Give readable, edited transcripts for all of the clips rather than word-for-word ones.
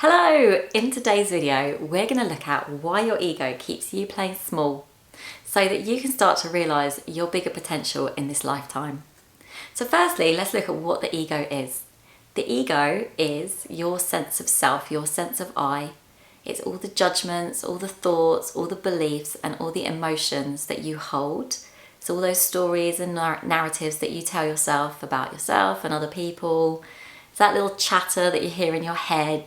Hello! In today's video, we're going to look at why your ego keeps you playing small so that you can start to realise your bigger potential in this lifetime. So firstly, let's look at what the ego is. The ego is your sense of self, your sense of I. It's all the judgments, all the thoughts, all the beliefs and all the emotions that you hold. So all those stories and narratives that you tell yourself about yourself and other people. It's that little chatter that you hear in your head.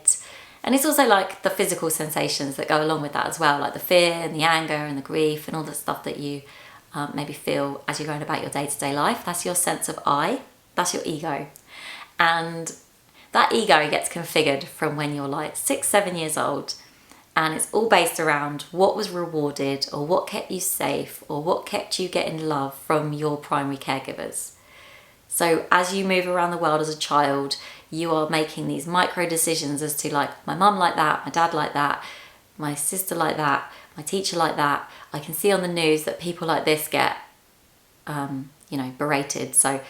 And it's also like the physical sensations that go along with that as well, like the fear and the anger and the grief and all the stuff that you maybe feel as you're going about your day-to-day life. That's your sense of I, that's your ego. And that ego gets configured from when you're like 6, 7 years old. And it's all based around what was rewarded or what kept you safe or what kept you getting love from your primary caregivers. So as you move around the world as a child, you are making these micro decisions as to like, my mum like that, my dad like that, my sister like that, my teacher like that. I can see on the news that people like this get, berated. So,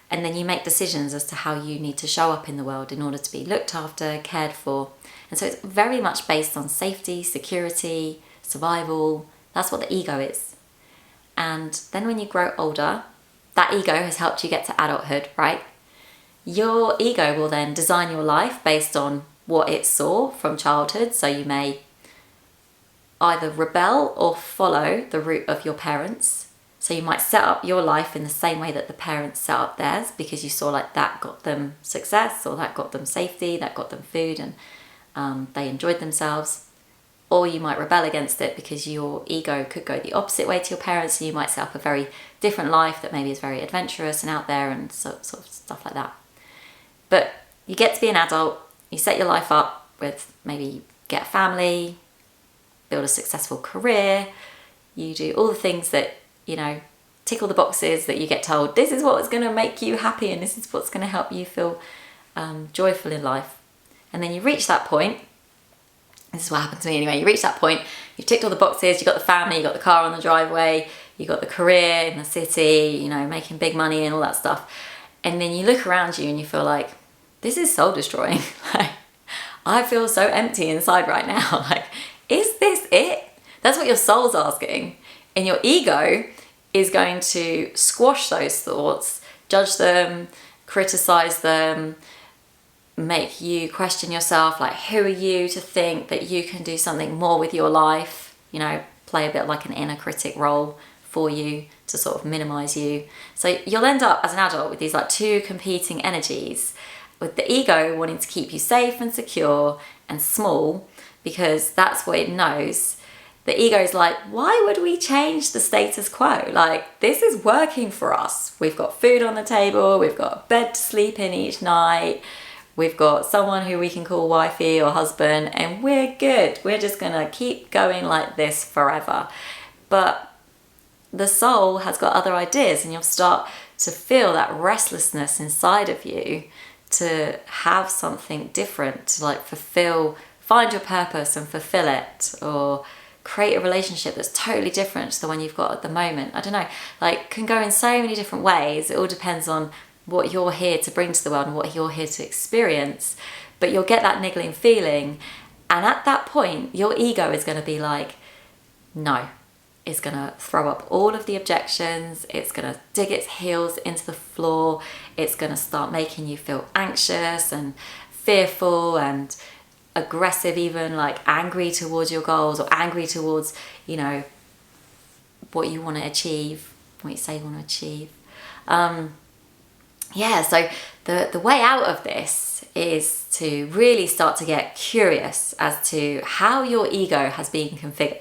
and then you make decisions as to how you need to show up in the world in order to be looked after, cared for. And so it's very much based on safety, security, survival. That's what the ego is. And then when you grow older, that ego has helped you get to adulthood, right? Your ego will then design your life based on what it saw from childhood. So you may either rebel or follow the route of your parents. So you might set up your life in the same way that the parents set up theirs because you saw like that got them success or that got them safety, that got them food and they enjoyed themselves. Or you might rebel against it because your ego could go the opposite way to your parents and you might set up a very different life that maybe is very adventurous and out there and sort of stuff like that. But you get to be an adult, you set your life up with maybe get a family, build a successful career, you do all the things that, tick all the boxes that you get told, this is what's going to make you happy and this is what's going to help you feel joyful in life. And then you reach that point. This is what happened to me anyway. You reach that point, you've ticked all the boxes, you've got the family, you've got the car on the driveway, you've got the career in the city, making big money and all that stuff. And then you look around you and you feel like, this is soul destroying. Like, I feel so empty inside right now. Like, is this it? That's what your soul's asking. And your ego is going to squash those thoughts, judge them, criticize them, make you question yourself, like who are you to think that you can do something more with your life, play a bit like an inner critic role for you to sort of minimize you. So you'll end up as an adult with these like two competing energies, with the ego wanting to keep you safe and secure and small because that's what it knows. The ego is like, why would we change the status quo? Like, this is working for us. We've got food on the table, we've got a bed to sleep in each night, we've got someone who we can call wifey or husband, and we're good. We're just gonna keep going like this forever. But the soul has got other ideas, and you'll start to feel that restlessness inside of you to have something different, to like find your purpose and fulfill it, or create a relationship that's totally different to the one you've got at the moment. I don't know, like can go in so many different ways. It all depends on what you're here to bring to the world and what you're here to experience. But you'll get that niggling feeling, and at that point your ego is going to be like, no. It's going to throw up all of the objections, it's going to dig its heels into the floor, it's going to start making you feel anxious and fearful and aggressive, even like angry towards your goals or angry towards, what you want to achieve, what you say you want to achieve. So the way out of this is to really start to get curious as to how your ego has been configured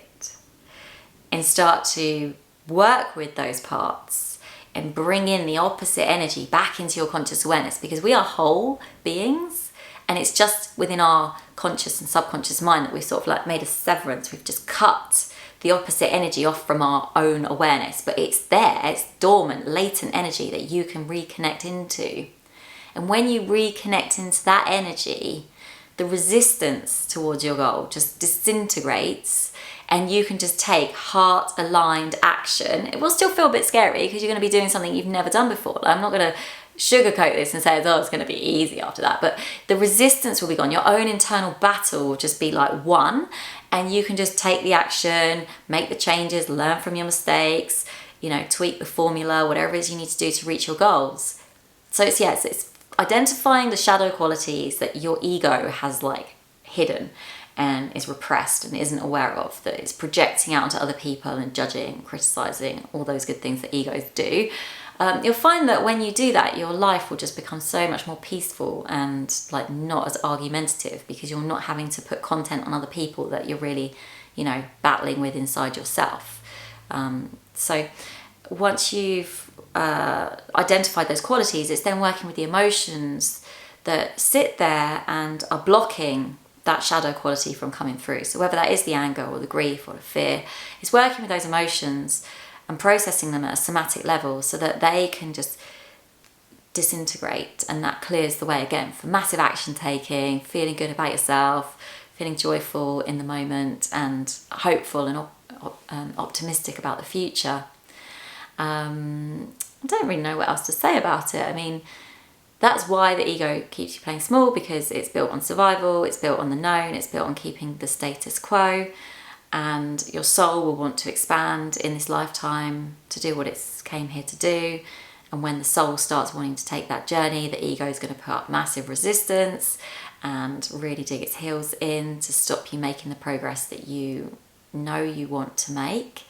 and start to work with those parts and bring in the opposite energy back into your conscious awareness, because we are whole beings and it's just within our conscious and subconscious mind that we've sort of like made a severance. We've just cut the opposite energy off from our own awareness, but it's there, it's dormant, latent energy that you can reconnect into. And when you reconnect into that energy, the resistance towards your goal just disintegrates and you can just take heart-aligned action. It will still feel a bit scary because you're going to be doing something you've never done before. I'm not going to sugarcoat this and say, oh, it's going to be easy after that. But the resistance will be gone. Your own internal battle will just be like won, and you can just take the action, make the changes, learn from your mistakes, tweak the formula, whatever it is you need to do to reach your goals. So it's identifying the shadow qualities that your ego has like hidden and is repressed and isn't aware of, that it's projecting out onto other people and judging, criticizing, all those good things that egos do. You'll find that when you do that, your life will just become so much more peaceful and like not as argumentative, because you're not having to put content on other people that you're really, battling with inside yourself. So once you've identified those qualities, it's then working with the emotions that sit there and are blocking that shadow quality from coming through. So whether that is the anger or the grief or the fear, it's working with those emotions and processing them at a somatic level so that they can just disintegrate, and that clears the way again for massive action taking, feeling good about yourself, feeling joyful in the moment and hopeful and optimistic about the future. I don't really know what else to say about it. I mean, that's why the ego keeps you playing small, because it's built on survival, it's built on the known, it's built on keeping the status quo. And your soul will want to expand in this lifetime to do what it came here to do. And when the soul starts wanting to take that journey, the ego is going to put up massive resistance and really dig its heels in to stop you making the progress that you know you want to make.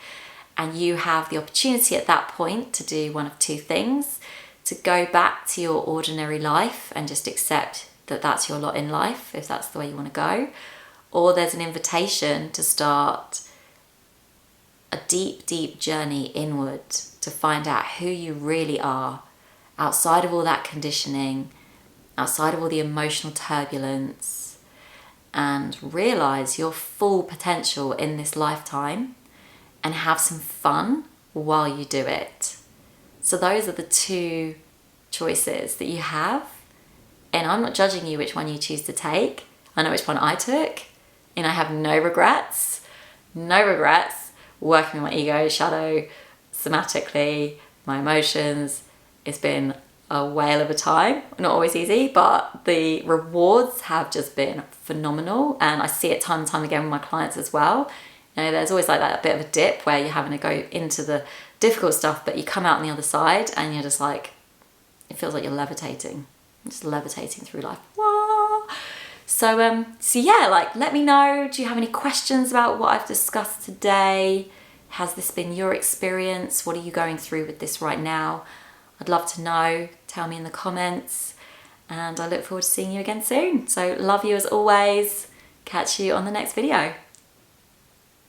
And you have the opportunity at that point to do one of two things: to go back to your ordinary life and just accept that that's your lot in life, if that's the way you want to go. Or there's an invitation to start a deep, deep journey inward to find out who you really are, outside of all that conditioning, outside of all the emotional turbulence, and realize your full potential in this lifetime and have some fun while you do it. So those are the two choices that you have. And I'm not judging you which one you choose to take. I know which one I took. And I have no regrets working with my ego, shadow, somatically, my emotions. It's been a whale of a time. Not always easy, but the rewards have just been phenomenal. And I see it time and time again with my clients as well. There's always like that bit of a dip where you're having to go into the difficult stuff, but you come out on the other side and you're just like, it feels like you're levitating. Just levitating through life. Wah! So yeah, like, let me know. Do you have any questions about what I've discussed today? Has this been your experience? What are you going through with this right now? I'd love to know. Tell me in the comments. And I look forward to seeing you again soon. So love you as always. Catch you on the next video.